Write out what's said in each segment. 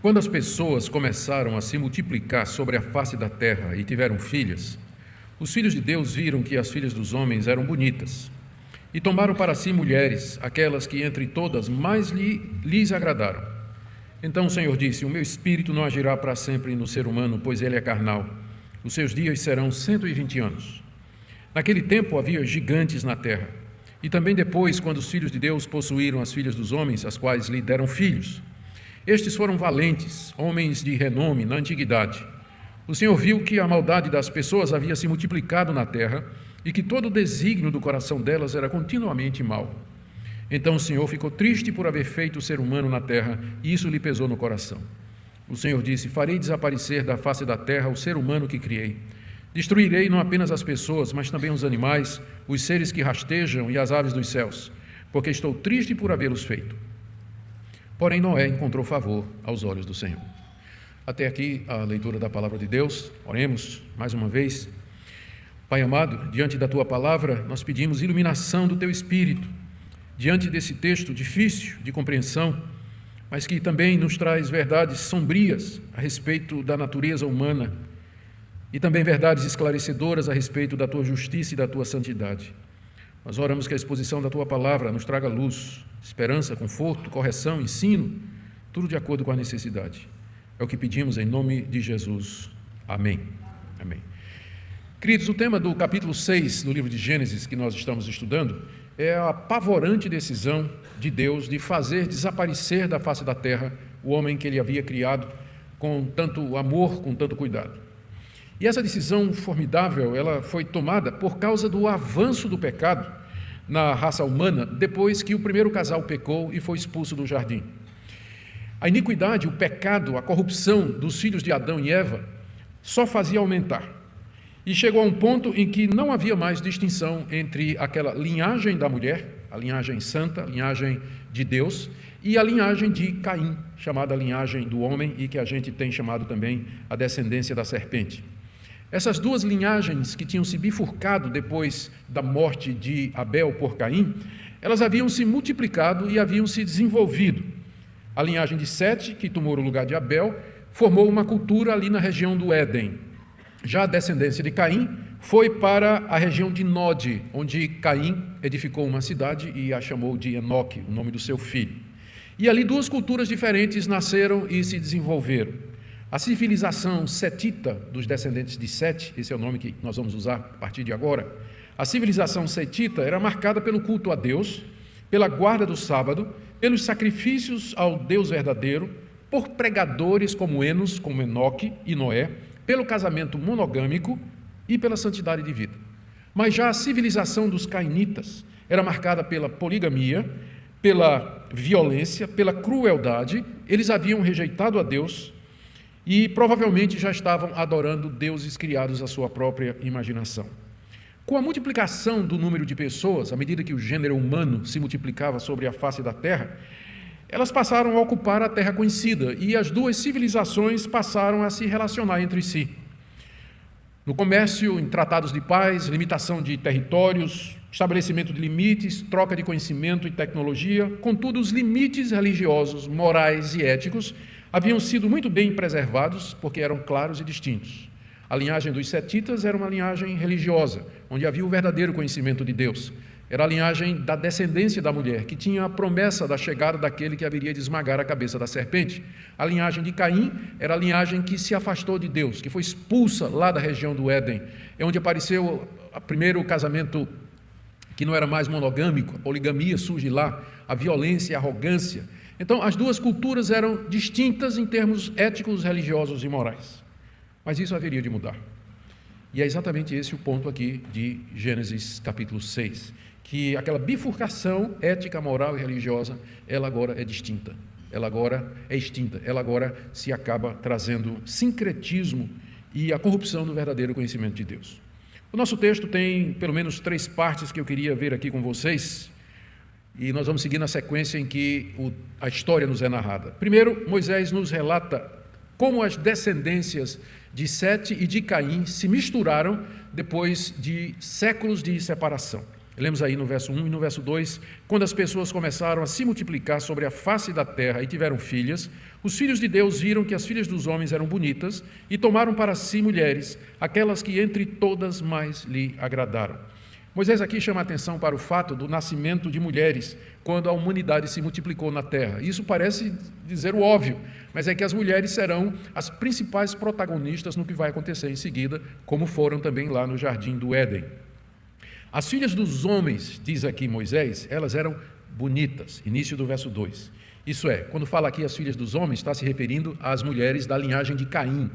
Quando as pessoas começaram a se multiplicar sobre a face da terra e tiveram filhas, os filhos de Deus viram que as filhas dos homens eram bonitas e tomaram para si mulheres, aquelas que entre todas mais lhes agradaram. Então o Senhor disse: o meu espírito não agirá para sempre no ser humano, pois ele é carnal. Os seus dias serão 120 anos. Naquele tempo havia gigantes na terra, e também depois, quando os filhos de Deus possuíram as filhas dos homens, as quais lhe deram filhos. Estes foram valentes, homens de renome na antiguidade. O Senhor viu que a maldade das pessoas havia se multiplicado na terra e que todo o desígnio do coração delas era continuamente mau. Então o Senhor ficou triste por haver feito o ser humano na terra, e isso lhe pesou no coração. O Senhor disse: farei desaparecer da face da terra o ser humano que criei. Destruirei não apenas as pessoas, mas também os animais, os seres que rastejam e as aves dos céus, porque estou triste por havê-los feito. Porém, Noé encontrou favor aos olhos do Senhor. Até aqui a leitura da palavra de Deus. Oremos mais uma vez. Pai amado, diante da Tua palavra, nós pedimos iluminação do Teu Espírito, diante desse texto difícil de compreensão, mas que também nos traz verdades sombrias a respeito da natureza humana e também verdades esclarecedoras a respeito da Tua justiça e da Tua santidade. Nós oramos que a exposição da Tua palavra nos traga luz, esperança, conforto, correção, ensino, tudo de acordo com a necessidade. É o que pedimos em nome de Jesus. Amém. Amém. Queridos, o tema do capítulo 6 do livro de Gênesis que nós estamos estudando é a apavorante decisão de Deus de fazer desaparecer da face da terra o homem que Ele havia criado com tanto amor, com tanto cuidado. E essa decisão formidável, ela foi tomada por causa do avanço do pecado na raça humana, depois que o primeiro casal pecou e foi expulso do jardim. A iniquidade, o pecado, a corrupção dos filhos de Adão e Eva só fazia aumentar. E chegou a um ponto em que não havia mais distinção entre aquela linhagem da mulher, a linhagem santa, a linhagem de Deus, e a linhagem de Caim, chamada linhagem do homem e que a gente tem chamado também a descendência da serpente. Essas duas linhagens que tinham se bifurcado depois da morte de Abel por Caim, elas haviam se multiplicado e haviam se desenvolvido. A linhagem de Sete, que tomou o lugar de Abel, formou uma cultura ali na região do Éden. Já a descendência de Caim foi para a região de Nod, onde Caim edificou uma cidade e a chamou de Enoque, o nome do seu filho. E ali duas culturas diferentes nasceram e se desenvolveram. A civilização setita dos descendentes de Sete, esse é o nome que nós vamos usar a partir de agora, a civilização setita era marcada pelo culto a Deus, pela guarda do sábado, pelos sacrifícios ao Deus verdadeiro, por pregadores como Enos, como Enoque e Noé, pelo casamento monogâmico e pela santidade de vida. Mas já a civilização dos cainitas era marcada pela poligamia, pela violência, pela crueldade. Eles haviam rejeitado a Deus e provavelmente já estavam adorando deuses criados à sua própria imaginação. Com a multiplicação do número de pessoas, à medida que o gênero humano se multiplicava sobre a face da terra, elas passaram a ocupar a terra conhecida e as duas civilizações passaram a se relacionar entre si. No comércio, em tratados de paz, limitação de territórios, estabelecimento de limites, troca de conhecimento e tecnologia, contudo, os limites religiosos, morais e éticos haviam sido muito bem preservados porque eram claros e distintos. A linhagem dos setitas era uma linhagem religiosa, onde havia o verdadeiro conhecimento de Deus. Era a linhagem da descendência da mulher, que tinha a promessa da chegada daquele que haveria de esmagar a cabeça da serpente. A linhagem de Caim era a linhagem que se afastou de Deus, que foi expulsa lá da região do Éden, é onde apareceu o primeiro casamento que não era mais monogâmico, a poligamia surge lá, a violência e a arrogância. Então, as duas culturas eram distintas em termos éticos, religiosos e morais. Mas isso haveria de mudar. E é exatamente esse o ponto aqui de Gênesis capítulo 6, que aquela bifurcação ética, moral e religiosa, ela agora é distinta, ela agora é extinta, ela agora se acaba trazendo sincretismo e a corrupção do verdadeiro conhecimento de Deus. O nosso texto tem pelo menos 3 partes que eu queria ver aqui com vocês, e nós vamos seguir na sequência em que a história nos é narrada. Primeiro, Moisés nos relata como as descendências de Sete e de Caim se misturaram depois de séculos de separação. Lemos aí no verso 1 e no verso 2, quando as pessoas começaram a se multiplicar sobre a face da terra e tiveram filhas, os filhos de Deus viram que as filhas dos homens eram bonitas e tomaram para si mulheres, aquelas que entre todas mais lhe agradaram. Moisés aqui chama a atenção para o fato do nascimento de mulheres quando a humanidade se multiplicou na terra. Isso parece dizer o óbvio, mas é que as mulheres serão as principais protagonistas no que vai acontecer em seguida, como foram também lá no Jardim do Éden. As filhas dos homens, diz aqui Moisés, elas eram bonitas, início do verso 2. Isso é, quando fala aqui as filhas dos homens, está se referindo às mulheres da linhagem de Caim,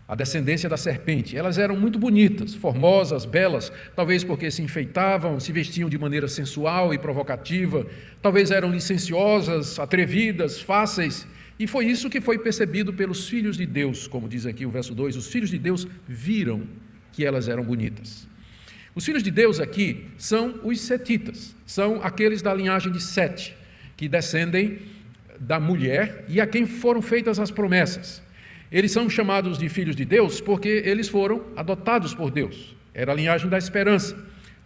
a descendência da serpente. Elas eram muito bonitas, formosas, belas, talvez porque se enfeitavam, se vestiam de maneira sensual e provocativa, talvez eram licenciosas, atrevidas, fáceis, e foi isso que foi percebido pelos filhos de Deus, como diz aqui o verso 2, os filhos de Deus viram que elas eram bonitas. Os filhos de Deus aqui são os setitas, são aqueles da linhagem de Sete, que descendem da mulher e a quem foram feitas as promessas. Eles são chamados de filhos de Deus porque eles foram adotados por Deus. Era a linhagem da esperança.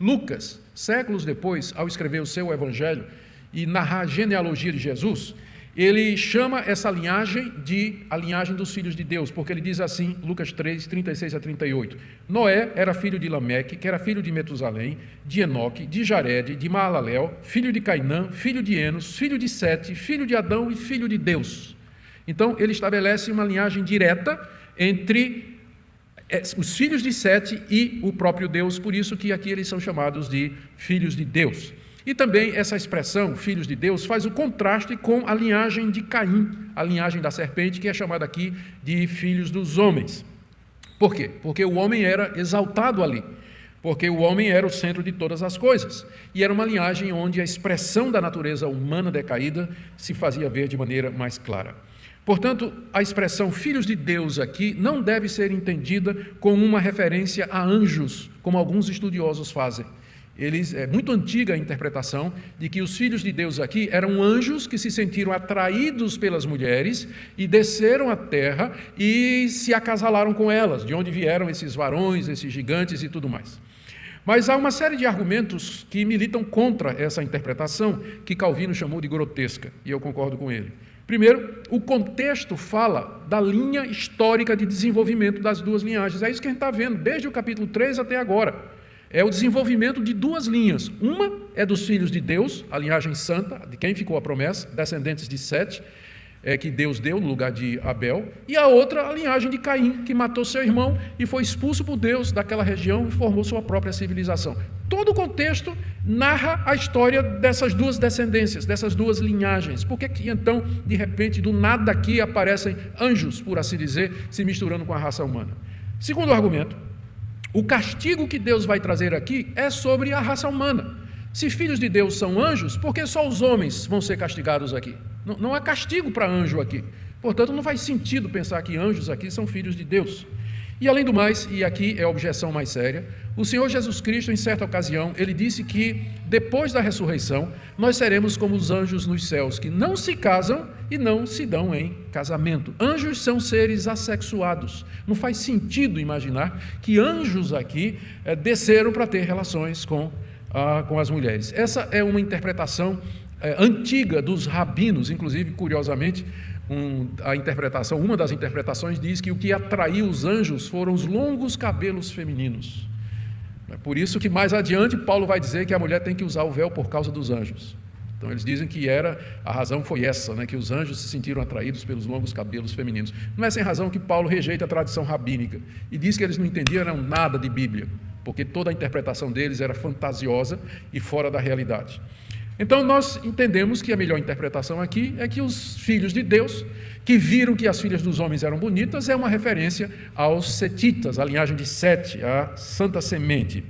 Lucas, séculos depois, ao escrever o seu evangelho e narrar a genealogia de Jesus, ele chama essa linhagem de a linhagem dos filhos de Deus, porque ele diz assim, Lucas 3, 36 a 38, Noé era filho de Lameque, que era filho de Metusalém, de Enoque, de Jared, de Maalalel, filho de Cainã, filho de Enos, filho de Sete, filho de Adão e filho de Deus. Então, ele estabelece uma linhagem direta entre os filhos de Sete e o próprio Deus, por isso que aqui eles são chamados de filhos de Deus. E também essa expressão, filhos de Deus, faz o contraste com a linhagem de Caim, a linhagem da serpente, que é chamada aqui de filhos dos homens. Por quê? Porque o homem era exaltado ali, porque o homem era o centro de todas as coisas. E era uma linhagem onde a expressão da natureza humana decaída se fazia ver de maneira mais clara. Portanto, a expressão filhos de Deus aqui não deve ser entendida como uma referência a anjos, como alguns estudiosos fazem. É muito antiga a interpretação de que os filhos de Deus aqui eram anjos que se sentiram atraídos pelas mulheres e desceram à terra e se acasalaram com elas, de onde vieram esses varões, esses gigantes e tudo mais. Mas há uma série de argumentos que militam contra essa interpretação, que Calvino chamou de grotesca, e eu concordo com ele. Primeiro, o contexto fala da linha histórica de desenvolvimento das duas linhagens. É isso que a gente está vendo, desde o capítulo 3 até agora. É o desenvolvimento de duas linhas. Uma é dos filhos de Deus, a linhagem santa, de quem ficou a promessa, descendentes de Sete, que Deus deu no lugar de Abel, e a outra, a linhagem de Caim, que matou seu irmão e foi expulso por Deus daquela região e formou sua própria civilização. Todo o contexto narra a história dessas duas descendências, dessas duas linhagens. Por que então, de repente, do nada aqui aparecem anjos, por assim dizer, se misturando com a raça humana? Segundo argumento, o castigo que Deus vai trazer aqui é sobre a raça humana. Se filhos de Deus são anjos, por que só os homens vão ser castigados aqui? Não há castigo para anjo aqui. Portanto, não faz sentido pensar que anjos aqui são filhos de Deus. E além do mais, e aqui é a objeção mais séria, o Senhor Jesus Cristo, em certa ocasião, ele disse que depois da ressurreição, nós seremos como os anjos nos céus, que não se casam e não se dão em casamento. Anjos são seres assexuados. Não faz sentido imaginar que anjos aqui desceram para ter relações com as mulheres. Essa é uma interpretação antiga dos rabinos, inclusive, curiosamente, uma das interpretações diz que o que atraiu os anjos foram os longos cabelos femininos. É por isso que mais adiante Paulo vai dizer que a mulher tem que usar o véu por causa dos anjos. Então eles dizem que a razão foi essa, que os anjos se sentiram atraídos pelos longos cabelos femininos. Não é sem razão que Paulo rejeita a tradição rabínica e diz que eles não entendiam nada de Bíblia, porque toda a interpretação deles era fantasiosa e fora da realidade. Então nós entendemos que a melhor interpretação aqui é que os filhos de Deus, que viram que as filhas dos homens eram bonitas, é uma referência aos setitas, a linhagem de Sete, a santa semente.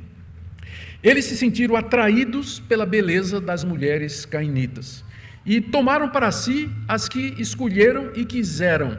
Eles se sentiram atraídos pela beleza das mulheres cainitas e tomaram para si as que escolheram e quiseram,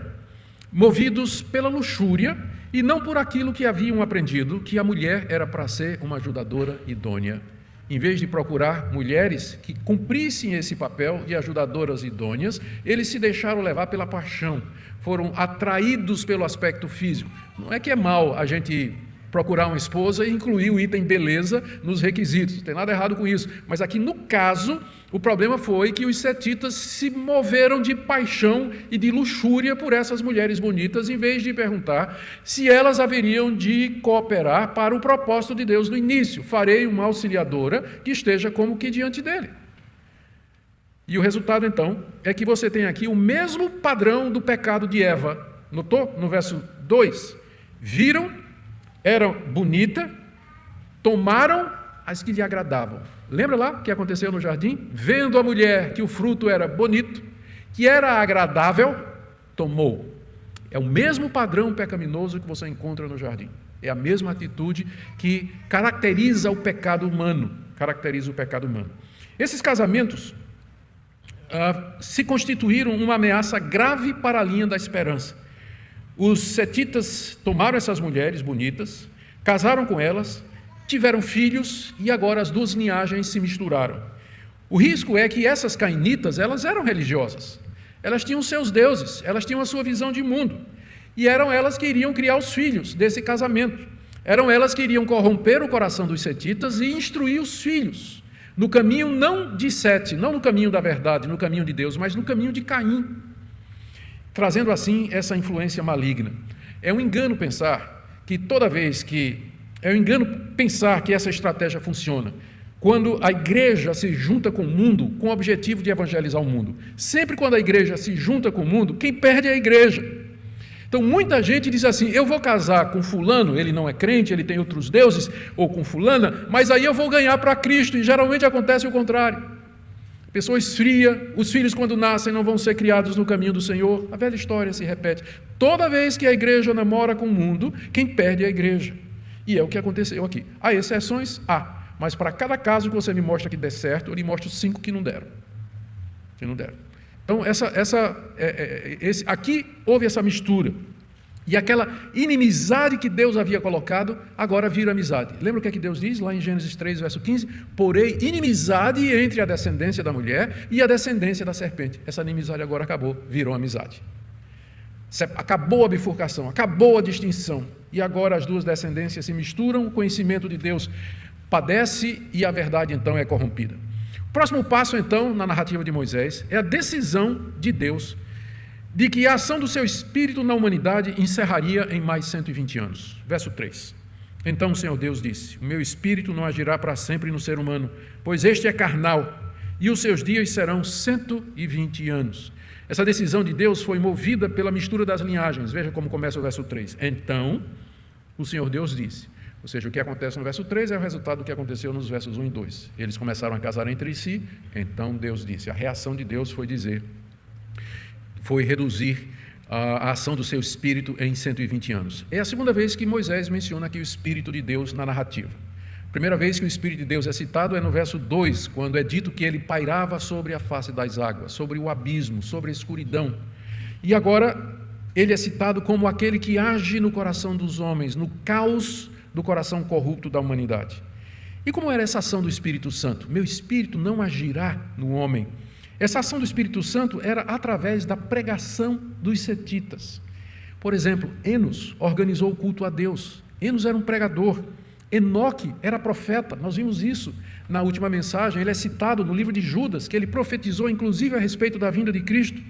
movidos pela luxúria e não por aquilo que haviam aprendido, que a mulher era para ser uma ajudadora idônea. Em vez de procurar mulheres que cumprissem esse papel de ajudadoras idôneas, eles se deixaram levar pela paixão, foram atraídos pelo aspecto físico. Não é que é mal a gente procurar uma esposa e incluir o item beleza nos requisitos. Não tem nada errado com isso. Mas aqui, no caso, o problema foi que os setitas se moveram de paixão e de luxúria por essas mulheres bonitas, em vez de perguntar se elas haveriam de cooperar para o propósito de Deus no início. Farei uma auxiliadora que esteja como que diante dele. E o resultado, então, é que você tem aqui o mesmo padrão do pecado de Eva. Notou? No verso 2. Viram, era bonita, tomaram as que lhe agradavam. Lembra lá o que aconteceu no jardim? Vendo a mulher que o fruto era bonito, que era agradável, tomou. É o mesmo padrão pecaminoso que você encontra no jardim. É a mesma atitude que caracteriza o pecado humano. Esses casamentos se constituíram uma ameaça grave para a linha da esperança. Os setitas tomaram essas mulheres bonitas, casaram com elas, tiveram filhos e agora as duas linhagens se misturaram. O risco é que essas cainitas, elas eram religiosas. Elas tinham seus deuses, elas tinham a sua visão de mundo. E eram elas que iriam criar os filhos desse casamento. Eram elas que iriam corromper o coração dos setitas e instruir os filhos no caminho não de Sete, não no caminho da verdade, no caminho de Deus, mas no caminho de Caim, trazendo assim essa influência maligna. É um engano pensar que essa estratégia funciona quando a igreja se junta com o mundo com o objetivo de evangelizar o mundo. Sempre quando a igreja se junta com o mundo, quem perde é a igreja. Então muita gente diz assim, eu vou casar com fulano, ele não é crente, ele tem outros deuses, ou com fulana, mas aí eu vou ganhar para Cristo, e geralmente acontece o contrário. A pessoa esfria, os filhos quando nascem não vão ser criados no caminho do Senhor, a velha história se repete. Toda vez que a igreja namora com o mundo, quem perde é a igreja. E é o que aconteceu aqui. Há exceções? Há, mas para cada caso que você me mostra que der certo, eu lhe mostro 5 que não deram. Então, aqui houve essa mistura. E aquela inimizade que Deus havia colocado, agora vira amizade. Lembra o que é que Deus diz lá em Gênesis 3, verso 15? Porém, inimizade entre a descendência da mulher e a descendência da serpente. Essa inimizade agora acabou, virou amizade. Acabou a bifurcação, acabou a distinção. E agora as duas descendências se misturam, o conhecimento de Deus padece e a verdade então é corrompida. O próximo passo, então, na narrativa de Moisés, é a decisão de Deus de que a ação do seu Espírito na humanidade encerraria em mais 120 anos. Verso 3. Então o Senhor Deus disse, o meu Espírito não agirá para sempre no ser humano, pois este é carnal, e os seus dias serão 120 anos. Essa decisão de Deus foi movida pela mistura das linhagens. Veja como começa o verso 3. Então o Senhor Deus disse. Ou seja, o que acontece no verso 3 é o resultado do que aconteceu nos versos 1 e 2. Eles começaram a casar entre si, então Deus disse. A reação de Deus foi reduzir a ação do seu Espírito em 120 anos. É a segunda vez que Moisés menciona aqui o Espírito de Deus na narrativa. A primeira vez que o Espírito de Deus é citado é no verso 2, quando é dito que ele pairava sobre a face das águas, sobre o abismo, sobre a escuridão. E agora ele é citado como aquele que age no coração dos homens, no caos do coração corrupto da humanidade. E como era essa ação do Espírito Santo? Meu Espírito não agirá no homem. Essa ação do Espírito Santo era através da pregação dos setitas. Por exemplo, Enos organizou o culto a Deus. Enos era um pregador. Enoque era profeta. Nós vimos isso na última mensagem. Ele é citado no livro de Judas, que ele profetizou inclusive a respeito da vinda de Cristo.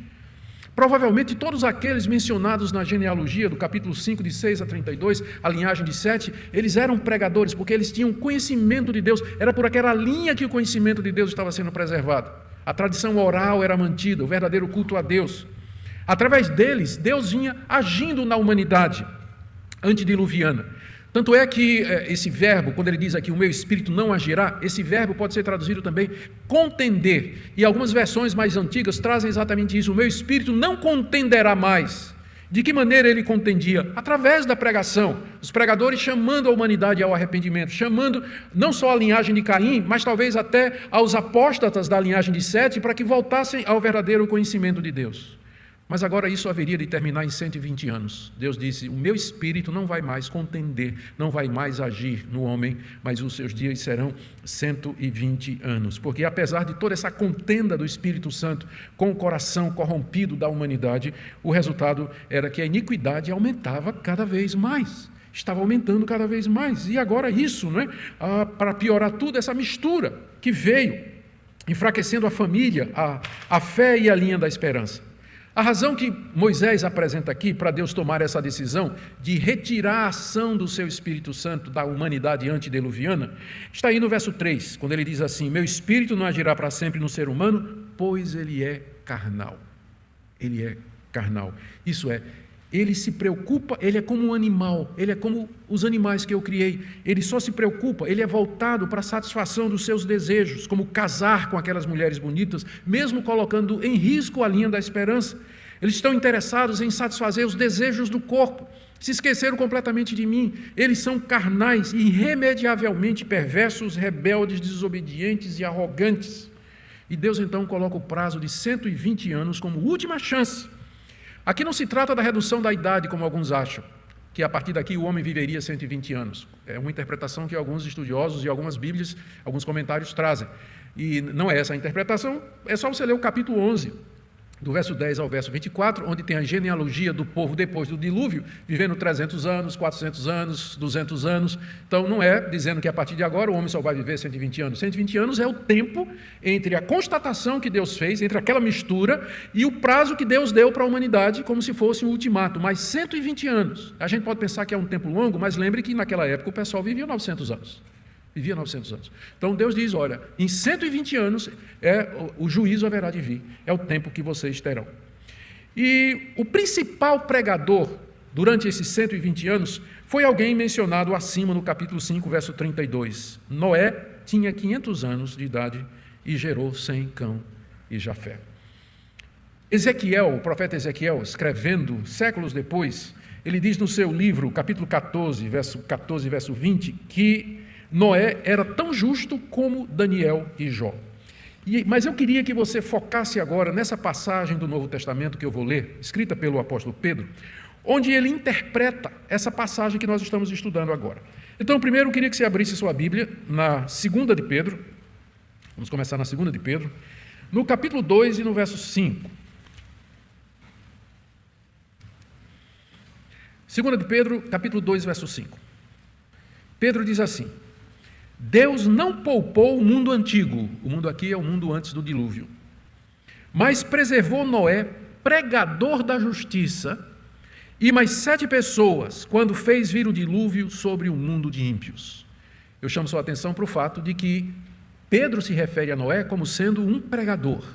Provavelmente todos aqueles mencionados na genealogia, do capítulo 5, de 6 a 32, a linhagem de Sete, eles eram pregadores, porque eles tinham conhecimento de Deus. Era por aquela linha que o conhecimento de Deus estava sendo preservado. A tradição oral era mantida, o verdadeiro culto a Deus. Através deles, Deus vinha agindo na humanidade antediluviana. Tanto é que esse verbo, quando ele diz aqui, o meu Espírito não agirá, esse verbo pode ser traduzido também contender. E algumas versões mais antigas trazem exatamente isso, o meu Espírito não contenderá mais. De que maneira ele contendia? Através da pregação, os pregadores chamando a humanidade ao arrependimento, chamando não só a linhagem de Caim, mas talvez até aos apóstatas da linhagem de Sete, para que voltassem ao verdadeiro conhecimento de Deus. Mas agora isso haveria de terminar em 120 anos. Deus disse, o meu Espírito não vai mais contender, não vai mais agir no homem, mas os seus dias serão 120 anos. Porque apesar de toda essa contenda do Espírito Santo com o coração corrompido da humanidade, o resultado era que a iniquidade aumentava cada vez mais. estava aumentando cada vez mais. E agora isso, não é? Para piorar tudo, essa mistura que veio, enfraquecendo a família, a fé e a linha da esperança. A razão que Moisés apresenta aqui para Deus tomar essa decisão de retirar a ação do seu Espírito Santo da humanidade antediluviana, está aí no verso 3, quando ele diz assim: meu espírito não agirá para sempre no ser humano, pois ele é carnal. Ele é carnal. Isso é, ele se preocupa, ele é como um animal, ele é como os animais que eu criei, ele só se preocupa, ele é voltado para a satisfação dos seus desejos, como casar com aquelas mulheres bonitas, mesmo colocando em risco a linha da esperança. Eles estão interessados em satisfazer os desejos do corpo, se esqueceram completamente de mim. Eles são carnais, irremediavelmente perversos, rebeldes, desobedientes e arrogantes. E Deus então coloca o prazo de 120 anos como última chance. Aqui não se trata da redução da idade, como alguns acham, que a partir daqui o homem viveria 120 anos. É uma interpretação que alguns estudiosos e algumas bíblias, alguns comentários trazem. E não é essa a interpretação, é só você ler o capítulo 11, do verso 10 ao verso 24, onde tem a genealogia do povo depois do dilúvio, vivendo 300 anos, 400 anos, 200 anos. Então, não é dizendo que a partir de agora o homem só vai viver 120 anos. 120 anos é o tempo entre a constatação que Deus fez, entre aquela mistura, e o prazo que Deus deu para a humanidade, como se fosse um ultimato. Mas 120 anos. A gente pode pensar que é um tempo longo, mas lembre que naquela época o pessoal vivia 900 anos. Vivia 900 anos. Então Deus diz, olha, em 120 anos o juízo haverá de vir, é o tempo que vocês terão. E o principal pregador durante esses 120 anos foi alguém mencionado acima no capítulo 5, verso 32. Noé tinha 500 anos de idade e gerou Sem, Cão e Jafé. Ezequiel, o profeta Ezequiel, escrevendo séculos depois, ele diz no seu livro, capítulo 14, verso 20, que Noé era tão justo como Daniel e Jó. Mas eu queria que você focasse agora nessa passagem do Novo Testamento que eu vou ler, escrita pelo apóstolo Pedro, onde ele interpreta essa passagem que nós estamos estudando agora. Então, primeiro eu queria que você abrisse sua Bíblia na 2 de Pedro, vamos começar na 2 de Pedro, no capítulo 2 e no verso 5. 2 de Pedro, capítulo 2, verso 5. Pedro diz assim: Deus não poupou o mundo antigo, o mundo aqui é o mundo antes do dilúvio, mas preservou Noé, pregador da justiça, e mais 7 pessoas, quando fez vir o dilúvio sobre o mundo de ímpios. Eu chamo sua atenção para o fato de que Pedro se refere a Noé como sendo um pregador.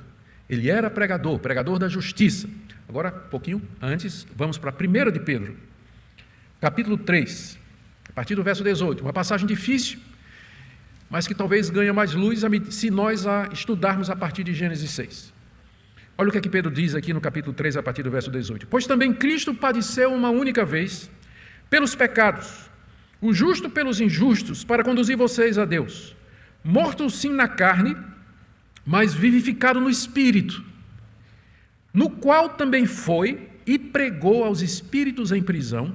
Ele era pregador da justiça. Agora, um pouquinho antes, vamos para 1 de Pedro, capítulo 3, a partir do verso 18, uma passagem difícil, mas que talvez ganhe mais luz se nós a estudarmos a partir de Gênesis 6. Olha o que Pedro diz aqui no capítulo 3, a partir do verso 18. Pois também Cristo padeceu uma única vez pelos pecados, o justo pelos injustos, para conduzir vocês a Deus, morto sim na carne, mas vivificado no Espírito, no qual também foi e pregou aos espíritos em prisão,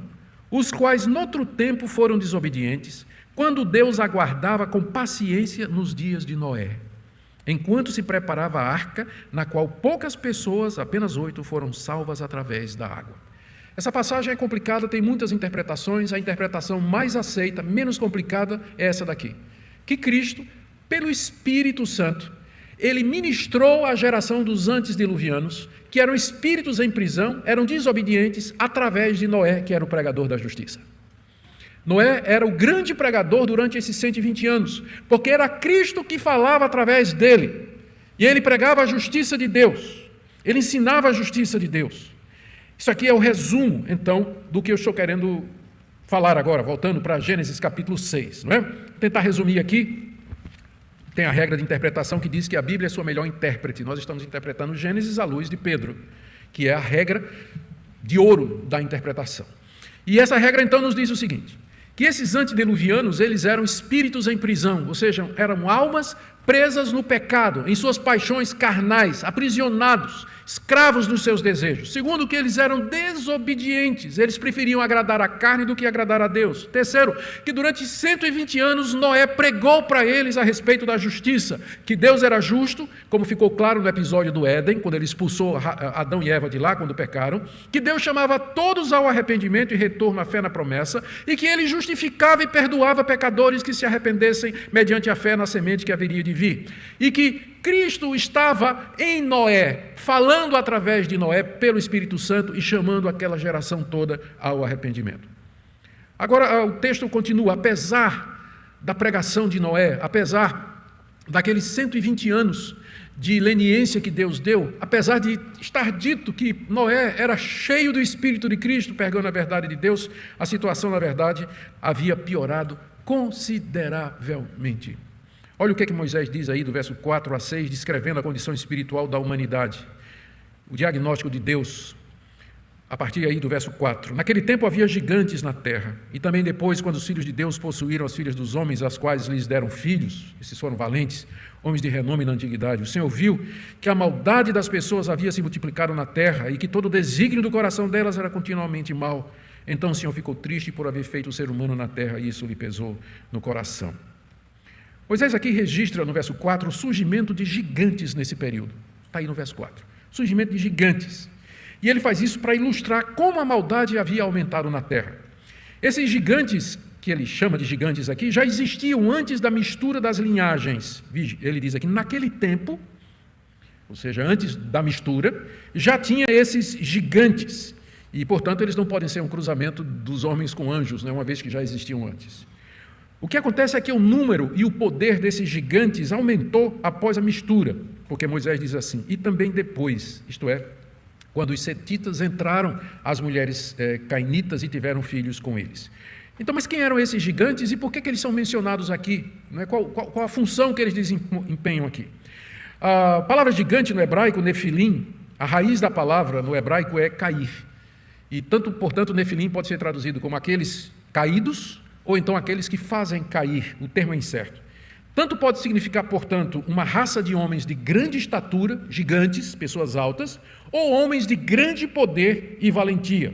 os quais noutro tempo foram desobedientes, quando Deus aguardava com paciência nos dias de Noé, enquanto se preparava a arca, na qual poucas pessoas, apenas 8, foram salvas através da água. Essa passagem é complicada, tem muitas interpretações, a interpretação mais aceita, menos complicada, é essa daqui, que Cristo, pelo Espírito Santo, ele ministrou à geração dos antediluvianos, que eram espíritos em prisão, eram desobedientes, através de Noé, que era o pregador da justiça. Noé era o grande pregador durante esses 120 anos, porque era Cristo que falava através dele, e ele pregava a justiça de Deus, ele ensinava a justiça de Deus. Isso aqui é o resumo, então, do que eu estou querendo falar agora, voltando para Gênesis capítulo 6, não é? Vou tentar resumir aqui. Tem a regra de interpretação que diz que a Bíblia é sua melhor intérprete. Nós estamos interpretando Gênesis à luz de Pedro, que é a regra de ouro da interpretação. E essa regra, então, nos diz o seguinte, que esses antediluvianos, eles eram espíritos em prisão, ou seja, eram almas presas no pecado, em suas paixões carnais, aprisionados, escravos dos seus desejos. Segundo, que eles eram desobedientes, eles preferiam agradar a carne do que agradar a Deus. Terceiro, que durante 120 anos Noé pregou para eles a respeito da justiça, que Deus era justo, como ficou claro no episódio do Éden, quando ele expulsou Adão e Eva de lá, quando pecaram, que Deus chamava todos ao arrependimento e retorno à fé na promessa, e que ele justificava e perdoava pecadores que se arrependessem mediante a fé na semente que haveria de vir. E que Cristo estava em Noé, falando através de Noé pelo Espírito Santo e chamando aquela geração toda ao arrependimento. Agora o texto continua: apesar da pregação de Noé, apesar daqueles 120 anos de leniência que Deus deu, apesar de estar dito que Noé era cheio do Espírito de Cristo, pregando a verdade de Deus, a situação, na verdade, havia piorado consideravelmente. Olha o que Moisés diz aí do verso 4 a 6, descrevendo a condição espiritual da humanidade. O diagnóstico de Deus, a partir aí do verso 4. Naquele tempo havia gigantes na terra, e também depois, quando os filhos de Deus possuíram as filhas dos homens, as quais lhes deram filhos, esses foram valentes, homens de renome na antiguidade. O Senhor viu que a maldade das pessoas havia se multiplicado na terra, e que todo o desígnio do coração delas era continuamente mau. Então o Senhor ficou triste por haver feito o ser humano na terra, e isso lhe pesou no coração. Moisés aqui registra no verso 4 o surgimento de gigantes nesse período. Está aí no verso 4. Surgimento de gigantes. E ele faz isso para ilustrar como a maldade havia aumentado na terra. Esses gigantes, que ele chama de gigantes aqui, já existiam antes da mistura das linhagens. Ele diz aqui, naquele tempo, ou seja, antes da mistura, já tinha esses gigantes. E, portanto, eles não podem ser um cruzamento dos homens com anjos, né, uma vez que já existiam antes. O que acontece é que o número e o poder desses gigantes aumentou após a mistura, porque Moisés diz assim, e também depois, isto é, quando os setitas entraram, as mulheres cainitas e tiveram filhos com eles. Então, mas quem eram esses gigantes e por que eles são mencionados aqui? Qual a função que eles desempenham aqui? A palavra gigante no hebraico, nefilim, a raiz da palavra no hebraico é cair. E, portanto, nefilim pode ser traduzido como aqueles caídos, ou então aqueles que fazem cair, o termo é incerto. Tanto pode significar, portanto, uma raça de homens de grande estatura, gigantes, pessoas altas, ou homens de grande poder e valentia.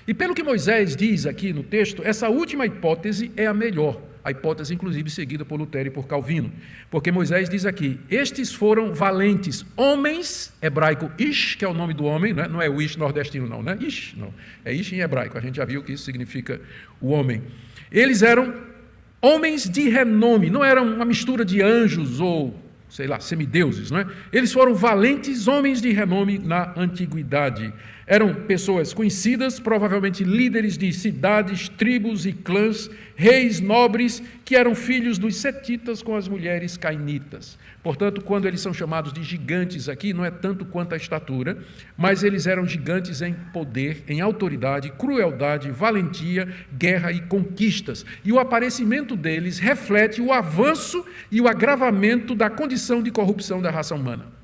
E pelo que Moisés diz aqui no texto, essa última hipótese é a melhor, a hipótese inclusive seguida por Lutero e por Calvino, porque Moisés diz aqui, estes foram valentes homens, hebraico ish, que é o nome do homem, né? Não é o ish nordestino não, né? Ish, não, é ish em hebraico, a gente já viu que isso significa o homem. Eles eram homens de renome, não eram uma mistura de anjos ou, sei lá, semideuses, não é? Eles foram valentes homens de renome na antiguidade. Eram pessoas conhecidas, provavelmente líderes de cidades, tribos e clãs, reis nobres, que eram filhos dos setitas com as mulheres cainitas. Portanto, quando eles são chamados de gigantes aqui, não é tanto quanto a estatura, mas eles eram gigantes em poder, em autoridade, crueldade, valentia, guerra e conquistas. E o aparecimento deles reflete o avanço e o agravamento da condição de corrupção da raça humana.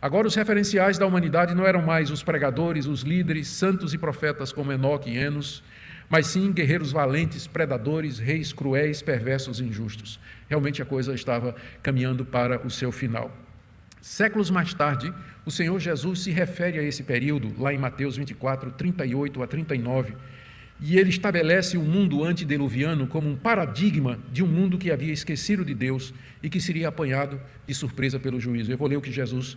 Agora, os referenciais da humanidade não eram mais os pregadores, os líderes, santos e profetas como Enoque e Enos, mas sim guerreiros valentes, predadores, reis cruéis, perversos e injustos. Realmente a coisa estava caminhando para o seu final. Séculos mais tarde, o Senhor Jesus se refere a esse período, lá em Mateus 24, 38 a 39, e ele estabelece o mundo antediluviano como um paradigma de um mundo que havia esquecido de Deus e que seria apanhado de surpresa pelo juízo. Eu vou ler o que Jesus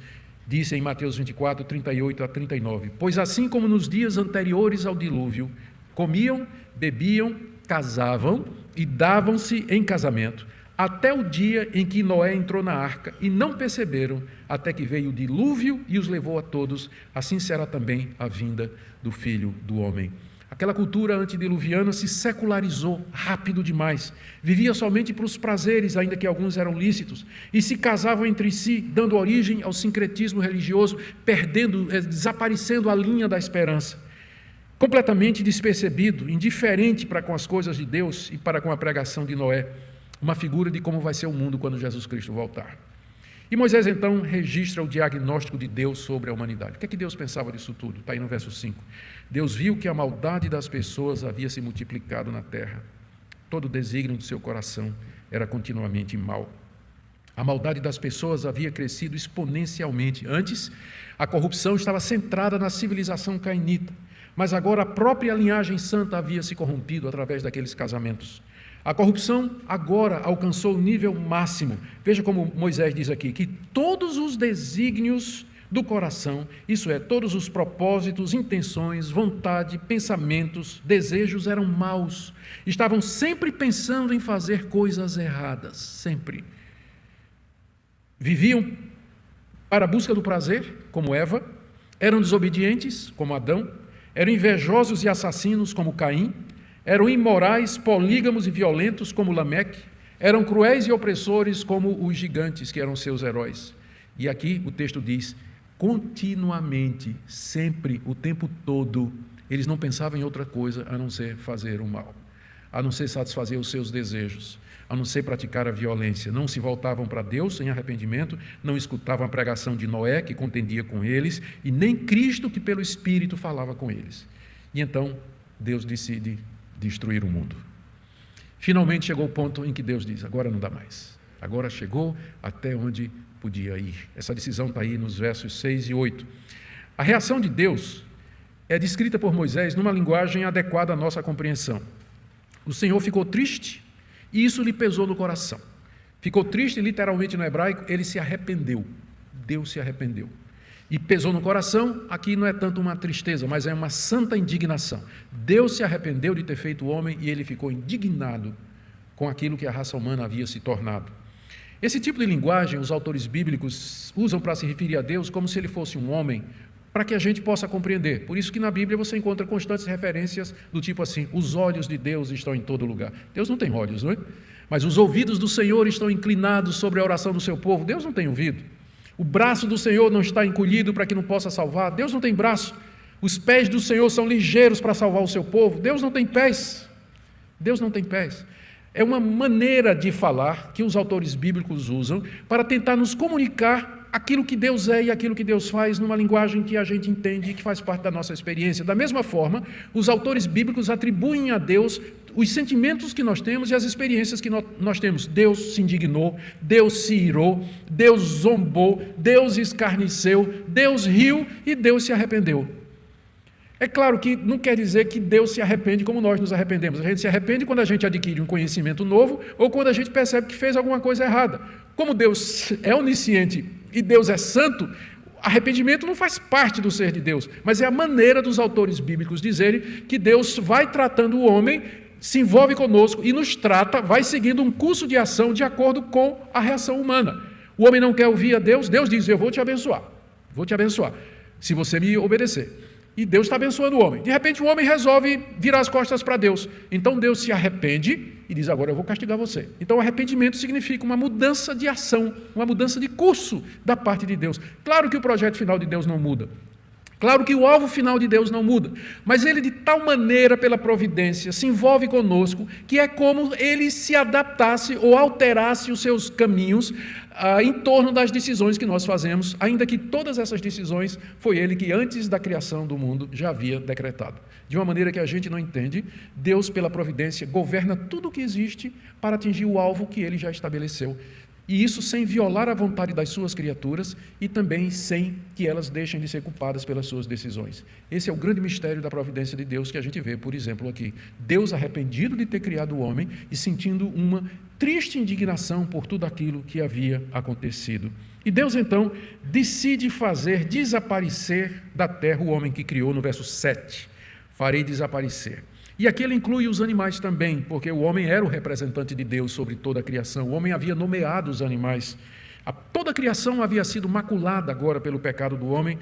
disse em Mateus 24, 38 a 39. Pois assim como nos dias anteriores ao dilúvio, comiam, bebiam, casavam e davam-se em casamento, até o dia em que Noé entrou na arca, e não perceberam, até que veio o dilúvio e os levou a todos, assim será também a vinda do Filho do Homem. Aquela cultura antediluviana se secularizou rápido demais, vivia somente para os prazeres, ainda que alguns eram lícitos, e se casavam entre si, dando origem ao sincretismo religioso, desaparecendo a linha da esperança. Completamente despercebido, indiferente para com as coisas de Deus e para com a pregação de Noé, uma figura de como vai ser o mundo quando Jesus Cristo voltar. E Moisés, então, registra o diagnóstico de Deus sobre a humanidade. O que é que Deus pensava disso tudo? Está aí no verso 5. Deus viu que a maldade das pessoas havia se multiplicado na terra. Todo o desígnio do seu coração era continuamente mau. A maldade das pessoas havia crescido exponencialmente. Antes, a corrupção estava centrada na civilização cainita, mas agora a própria linhagem santa havia se corrompido através daqueles casamentos. A corrupção agora alcançou o nível máximo. Veja como Moisés diz aqui, que todos os desígnios do coração, isso é, todos os propósitos, intenções, vontade, pensamentos, desejos eram maus. Estavam sempre pensando em fazer coisas erradas, sempre. Viviam para a busca do prazer, como Eva, eram desobedientes, como Adão, eram invejosos e assassinos, como Caim, eram imorais, polígamos e violentos, como Lameque, eram cruéis e opressores, como os gigantes, que eram seus heróis. E aqui o texto diz, continuamente, sempre, o tempo todo, eles não pensavam em outra coisa a não ser fazer o mal, a não ser satisfazer os seus desejos, a não ser praticar a violência. Não se voltavam para Deus em arrependimento, não escutavam a pregação de Noé, que contendia com eles, e nem Cristo, que pelo Espírito falava com eles. E então, Deus decide destruir o mundo. Finalmente chegou o ponto em que Deus diz, agora não dá mais. Agora chegou até onde podia ir. Essa decisão está aí nos versos 6 e 8. A reação de Deus é descrita por Moisés numa linguagem adequada à nossa compreensão. O Senhor ficou triste e isso lhe pesou no coração. Ficou triste, literalmente no hebraico, ele se arrependeu. Deus se arrependeu. E pesou no coração, aqui não é tanto uma tristeza, mas é uma santa indignação. Deus se arrependeu de ter feito o homem e ele ficou indignado com aquilo que a raça humana havia se tornado. Esse tipo de linguagem os autores bíblicos usam para se referir a Deus como se ele fosse um homem, para que a gente possa compreender. Por isso que na Bíblia você encontra constantes referências do tipo assim, os olhos de Deus estão em todo lugar. Deus não tem olhos, não é? Mas os ouvidos do Senhor estão inclinados sobre a oração do seu povo. Deus não tem ouvido. O braço do Senhor não está encolhido para que não possa salvar. Deus não tem braço. Os pés do Senhor são ligeiros para salvar o seu povo. Deus não tem pés. Deus não tem pés. É uma maneira de falar que os autores bíblicos usam para tentar nos comunicar aquilo que Deus é e aquilo que Deus faz numa linguagem que a gente entende e que faz parte da nossa experiência. Da mesma forma, os autores bíblicos atribuem a Deus os sentimentos que nós temos e as experiências que nós temos. Deus se indignou, Deus se irou, Deus zombou, Deus escarneceu, Deus riu e Deus se arrependeu. É claro que não quer dizer que Deus se arrepende como nós nos arrependemos. A gente se arrepende quando a gente adquire um conhecimento novo ou quando a gente percebe que fez alguma coisa errada. Como Deus é onisciente e Deus é santo, arrependimento não faz parte do ser de Deus, mas é a maneira dos autores bíblicos dizerem que Deus vai tratando o homem, se envolve conosco e nos trata, vai seguindo um curso de ação de acordo com a reação humana. O homem não quer ouvir a Deus, Deus diz, eu vou te abençoar, se você me obedecer. E Deus está abençoando o homem. De repente o homem resolve virar as costas para Deus. Então Deus se arrepende e diz, agora eu vou castigar você. Então o arrependimento significa uma mudança de ação, uma mudança de curso da parte de Deus. Claro que o projeto final de Deus não muda. Claro que o alvo final de Deus não muda, mas ele de tal maneira pela providência se envolve conosco que é como ele se adaptasse ou alterasse os seus caminhos em torno das decisões que nós fazemos, ainda que todas essas decisões foi ele que antes da criação do mundo já havia decretado. De uma maneira que a gente não entende, Deus pela providência governa tudo o que existe para atingir o alvo que ele já estabeleceu. E isso sem violar a vontade das suas criaturas e também sem que elas deixem de ser culpadas pelas suas decisões. Esse é o grande mistério da providência de Deus que a gente vê, por exemplo, aqui. Deus arrependido de ter criado o homem e sentindo uma triste indignação por tudo aquilo que havia acontecido. E Deus, então, decide fazer desaparecer da terra o homem que criou, no verso 7. Farei desaparecer. E aqui ele inclui os animais também, porque o homem era o representante de Deus sobre toda a criação. O homem havia nomeado os animais. Toda a criação havia sido maculada agora pelo pecado do homem,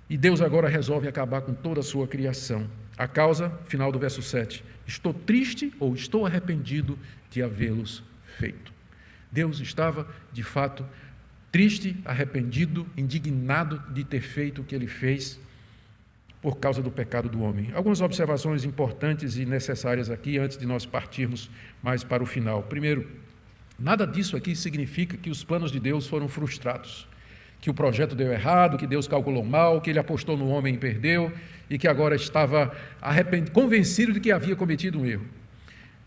e Deus agora resolve acabar com toda a sua criação. A causa, final do verso 7, estou triste ou estou arrependido de havê-los feito. Deus estava, de fato, triste, arrependido, indignado de ter feito o que ele fez, por causa do pecado do homem. Algumas observações importantes e necessárias aqui, antes de nós partirmos mais para o final. Primeiro, nada disso aqui significa que os planos de Deus foram frustrados, que o projeto deu errado, que Deus calculou mal, que ele apostou no homem e perdeu, e que agora estava convencido de que havia cometido um erro.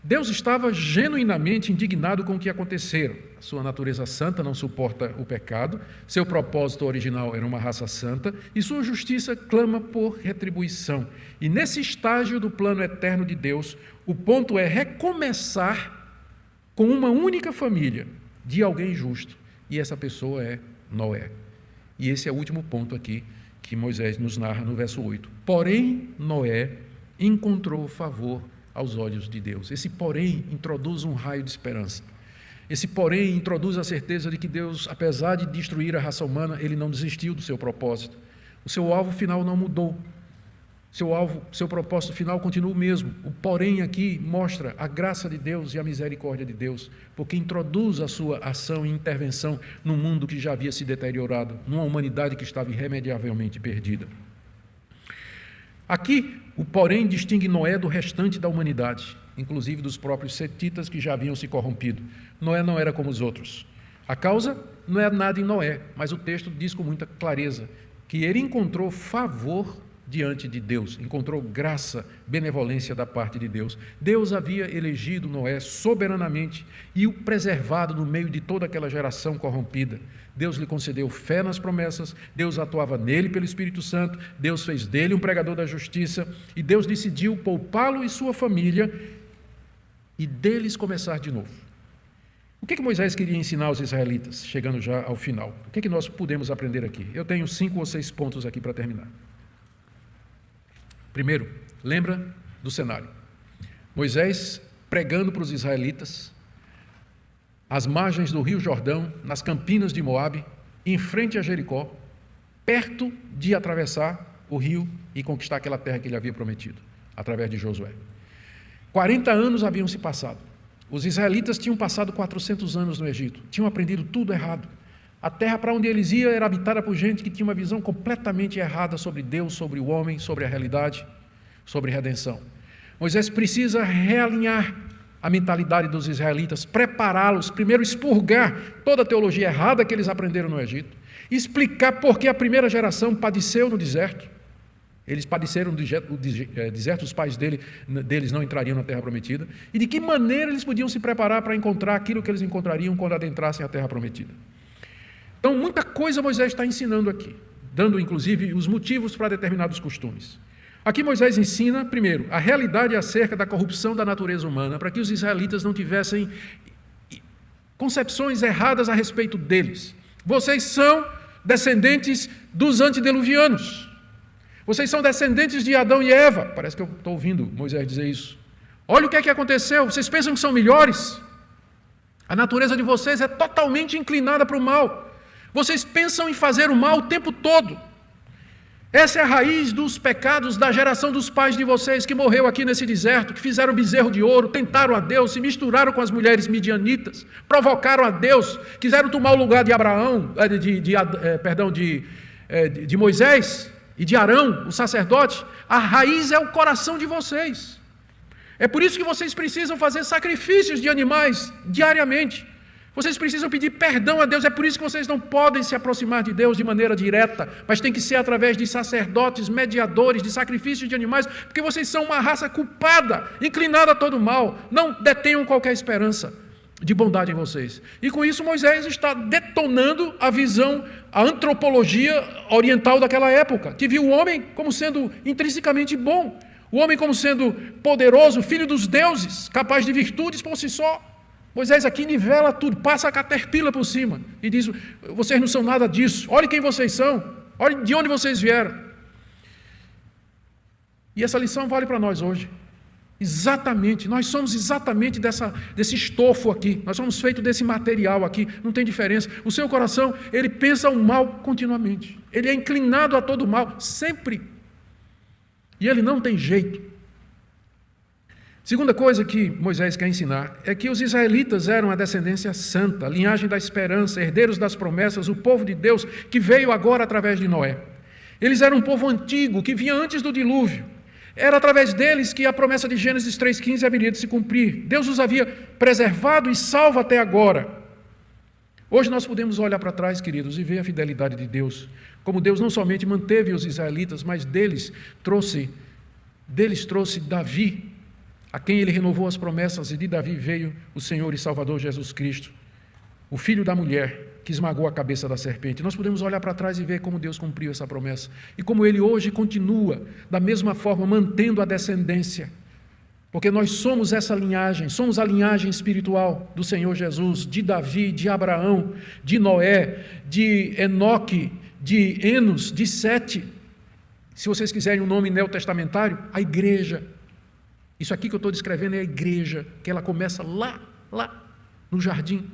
Deus estava genuinamente indignado com o que acontecera. A sua natureza santa não suporta o pecado, seu propósito original era uma raça santa, e sua justiça clama por retribuição. E nesse estágio do plano eterno de Deus, o ponto é recomeçar com uma única família de alguém justo, e essa pessoa é Noé. E esse é o último ponto aqui que Moisés nos narra no verso 8. Porém, Noé encontrou favor aos olhos de Deus. Esse porém introduz um raio de esperança. Esse porém introduz a certeza de que Deus, apesar de destruir a raça humana, ele não desistiu do seu propósito. O seu alvo final não mudou. Seu propósito final continua o mesmo. O porém aqui mostra a graça de Deus e a misericórdia de Deus, porque introduz a sua ação e intervenção num mundo que já havia se deteriorado, numa humanidade que estava irremediavelmente perdida. Aqui, o porém distingue Noé do restante da humanidade, inclusive dos próprios setitas que já haviam se corrompido. Noé não era como os outros. A causa não é nada em Noé, mas o texto diz com muita clareza que ele encontrou favor diante de Deus, encontrou graça, benevolência da parte de Deus. Deus havia elegido Noé soberanamente e o preservado no meio de toda aquela geração corrompida. Deus lhe concedeu fé nas promessas, Deus atuava nele pelo Espírito Santo, Deus fez dele um pregador da justiça e Deus decidiu poupá-lo e sua família e deles começar de novo. O que Moisés queria ensinar aos israelitas, chegando já ao final? O que nós podemos aprender aqui? Eu tenho 5 ou 6 pontos aqui para terminar. Primeiro, lembra do cenário. Moisés pregando para os israelitas, às margens do rio Jordão, nas campinas de Moabe, em frente a Jericó, perto de atravessar o rio e conquistar aquela terra que ele havia prometido, através de Josué. 40 anos haviam se passado. Os israelitas tinham passado 400 anos no Egito, tinham aprendido tudo errado. A terra para onde eles iam era habitada por gente que tinha uma visão completamente errada sobre Deus, sobre o homem, sobre a realidade, sobre redenção. Moisés precisa realinhar a mentalidade dos israelitas, prepará-los, primeiro expurgar toda a teologia errada que eles aprenderam no Egito, explicar por que a primeira geração padeceu no deserto. Eles padeceram no deserto, os pais deles não entrariam na terra prometida, e de que maneira eles podiam se preparar para encontrar aquilo que eles encontrariam quando adentrassem a terra prometida. Então, muita coisa Moisés está ensinando aqui, dando inclusive os motivos para determinados costumes. Aqui Moisés ensina, primeiro, a realidade acerca da corrupção da natureza humana, para que os israelitas não tivessem concepções erradas a respeito deles. Vocês são descendentes dos antediluvianos. Vocês são descendentes de Adão e Eva. Parece que eu estou ouvindo Moisés dizer isso. Olha o que é que aconteceu. Vocês pensam que são melhores? A natureza de vocês é totalmente inclinada para o mal. Vocês pensam em fazer o mal o tempo todo. Essa é a raiz dos pecados da geração dos pais de vocês que morreu aqui nesse deserto, que fizeram bezerro de ouro, tentaram a Deus, se misturaram com as mulheres midianitas, provocaram a Deus, quiseram tomar o lugar de Abraão, de Moisés e de Arão, o sacerdote. A raiz é o coração de vocês. É por isso que vocês precisam fazer sacrifícios de animais diariamente. Vocês precisam pedir perdão a Deus, é por isso que vocês não podem se aproximar de Deus de maneira direta, mas tem que ser através de sacerdotes, mediadores, de sacrifícios de animais, porque vocês são uma raça culpada, inclinada a todo mal, não detenham qualquer esperança de bondade em vocês. E com isso Moisés está detonando a visão, a antropologia oriental daquela época, que viu o homem como sendo intrinsecamente bom, o homem como sendo poderoso, filho dos deuses, capaz de virtudes por si só. Moisés aqui nivela tudo, passa a caterpillar por cima e diz: vocês não são nada disso, olhem quem vocês são, olhem de onde vocês vieram. E essa lição vale para nós hoje. Exatamente, nós somos exatamente desse estofo aqui, nós somos feitos desse material aqui, não tem diferença. O seu coração, ele pensa o mal continuamente, ele é inclinado a todo o mal, sempre. E ele não tem jeito. Segunda coisa que Moisés quer ensinar é que os israelitas eram a descendência santa, a linhagem da esperança, herdeiros das promessas, o povo de Deus que veio agora através de Noé. Eles eram um povo antigo que vinha antes do dilúvio. Era através deles que a promessa de Gênesis 3,15 haveria de se cumprir. Deus os havia preservado e salvo até agora. Hoje nós podemos olhar para trás, queridos, e ver a fidelidade de Deus. Como Deus não somente manteve os israelitas, mas deles trouxe Davi, a quem ele renovou as promessas, e de Davi veio o Senhor e Salvador Jesus Cristo, o filho da mulher que esmagou a cabeça da serpente. Nós podemos olhar para trás e ver como Deus cumpriu essa promessa, e como ele hoje continua da mesma forma, mantendo a descendência, porque nós somos essa linhagem, somos a linhagem espiritual do Senhor Jesus, de Davi, de Abraão, de Noé, de Enoque, de Enos, de Sete. Se vocês quiserem um nome neotestamentário, a igreja. Isso aqui que eu estou descrevendo é a igreja, que ela começa lá no jardim.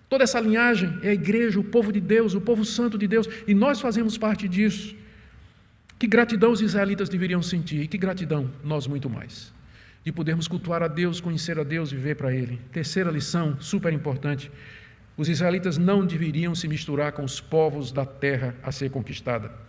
Toda essa linhagem é a igreja, o povo de Deus, o povo santo de Deus, e nós fazemos parte disso. Que gratidão os israelitas deveriam sentir, e que gratidão nós muito mais, de podermos cultuar a Deus, conhecer a Deus e viver para Ele. Terceira lição, super importante: os israelitas não deveriam se misturar com os povos da terra a ser conquistada.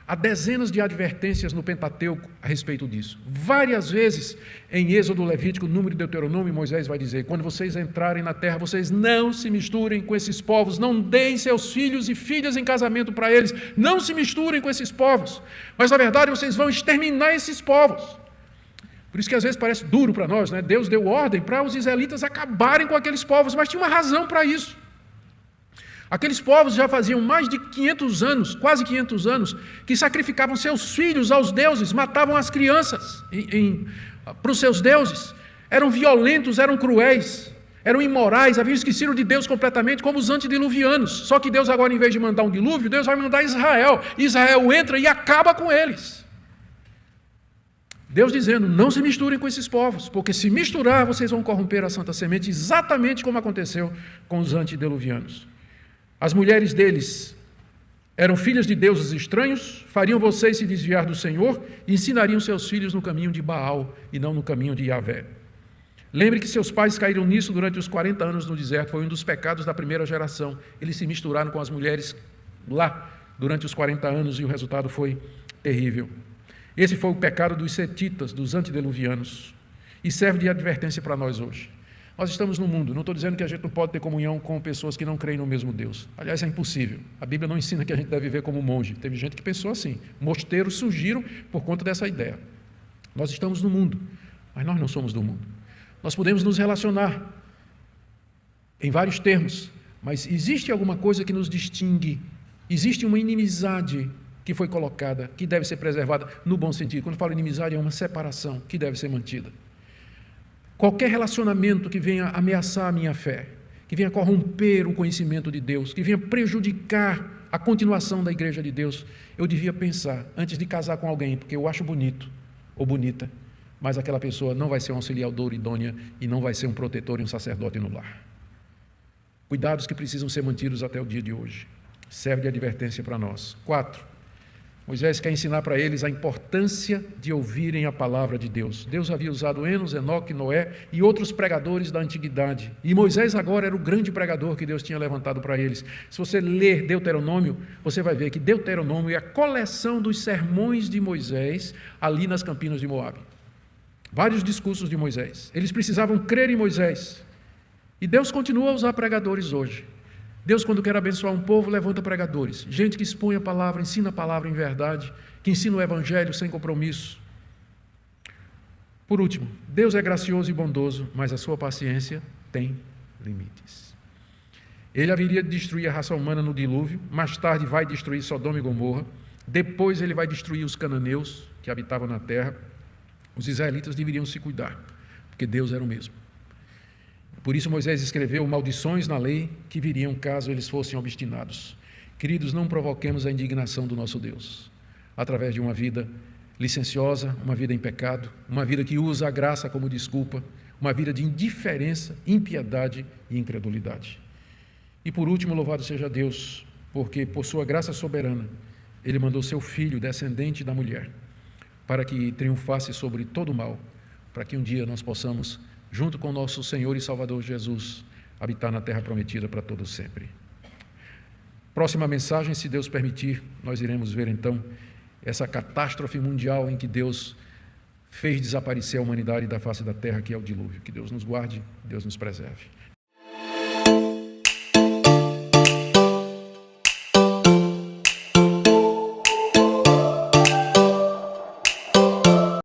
Há dezenas de advertências no Pentateuco a respeito disso. Várias vezes em Êxodo, Levítico, Número e Deuteronômio, Moisés vai dizer: quando vocês entrarem na terra, vocês não se misturem com esses povos, não deem seus filhos e filhas em casamento para eles, não se misturem com esses povos, mas na verdade vocês vão exterminar esses povos. Por isso que às vezes parece duro para nós, né? Deus deu ordem para os israelitas acabarem com aqueles povos, mas tinha uma razão para isso. Aqueles povos já faziam mais de 500 anos, quase 500 anos, que sacrificavam seus filhos aos deuses, matavam as crianças para os seus deuses, eram violentos, eram cruéis, eram imorais, haviam esquecido de Deus completamente, como os antediluvianos. Só que Deus agora, em vez de mandar um dilúvio, Deus vai mandar Israel. Israel entra e acaba com eles. Deus dizendo: não se misturem com esses povos, porque se misturar, vocês vão corromper a santa semente, exatamente como aconteceu com os antediluvianos. As mulheres deles eram filhas de deuses estranhos, fariam vocês se desviar do Senhor e ensinariam seus filhos no caminho de Baal e não no caminho de Yahvé. Lembre que seus pais caíram nisso durante os 40 anos no deserto, foi um dos pecados da primeira geração. Eles se misturaram com as mulheres lá durante os 40 anos e o resultado foi terrível. Esse foi o pecado dos setitas, dos antediluvianos, e serve de advertência para nós hoje. Nós estamos no mundo, não estou dizendo que a gente não pode ter comunhão com pessoas que não creem no mesmo Deus. Aliás, é impossível. A Bíblia não ensina que a gente deve viver como monge. Teve gente que pensou assim. Mosteiros surgiram por conta dessa ideia. Nós estamos no mundo, mas nós não somos do mundo. Nós podemos nos relacionar em vários termos, mas existe alguma coisa que nos distingue. Existe uma inimizade que foi colocada, que deve ser preservada no bom sentido. Quando eu falo inimizade, é uma separação que deve ser mantida. Qualquer relacionamento que venha ameaçar a minha fé, que venha corromper o conhecimento de Deus, que venha prejudicar a continuação da igreja de Deus, eu devia pensar antes de casar com alguém, porque eu acho bonito ou bonita, mas aquela pessoa não vai ser um auxiliador idônea e não vai ser um protetor e um sacerdote no lar. Cuidados que precisam ser mantidos até o dia de hoje. Serve de advertência para nós. 4. Moisés quer ensinar para eles a importância de ouvirem a palavra de Deus. Deus havia usado Enos, Enoque, Noé e outros pregadores da antiguidade. E Moisés agora era o grande pregador que Deus tinha levantado para eles. Se você ler Deuteronômio, você vai ver que Deuteronômio é a coleção dos sermões de Moisés ali nas campinas de Moabe. Vários discursos de Moisés. Eles precisavam crer em Moisés. E Deus continua a usar pregadores hoje. Deus, quando quer abençoar um povo, levanta pregadores, gente que expõe a palavra, ensina a palavra em verdade, que ensina o evangelho sem compromisso. Por último, Deus é gracioso e bondoso, mas a sua paciência tem limites. Ele haveria de destruir a raça humana no dilúvio, mais tarde vai destruir Sodoma e Gomorra, depois ele vai destruir os cananeus que habitavam na terra. Os israelitas deveriam se cuidar, porque Deus era o mesmo. Por isso Moisés escreveu maldições na lei que viriam caso eles fossem obstinados. Queridos, não provoquemos a indignação do nosso Deus através de uma vida licenciosa, uma vida em pecado, uma vida que usa a graça como desculpa, uma vida de indiferença, impiedade e incredulidade. E por último, louvado seja Deus, porque por sua graça soberana, Ele mandou seu Filho, descendente da mulher, para que triunfasse sobre todo o mal, para que um dia nós possamos, junto com nosso Senhor e Salvador Jesus, habitar na terra prometida para todo sempre. Próxima mensagem, se Deus permitir, nós iremos ver então essa catástrofe mundial em que Deus fez desaparecer a humanidade da face da terra, que é o dilúvio. Que Deus nos guarde, Deus nos preserve.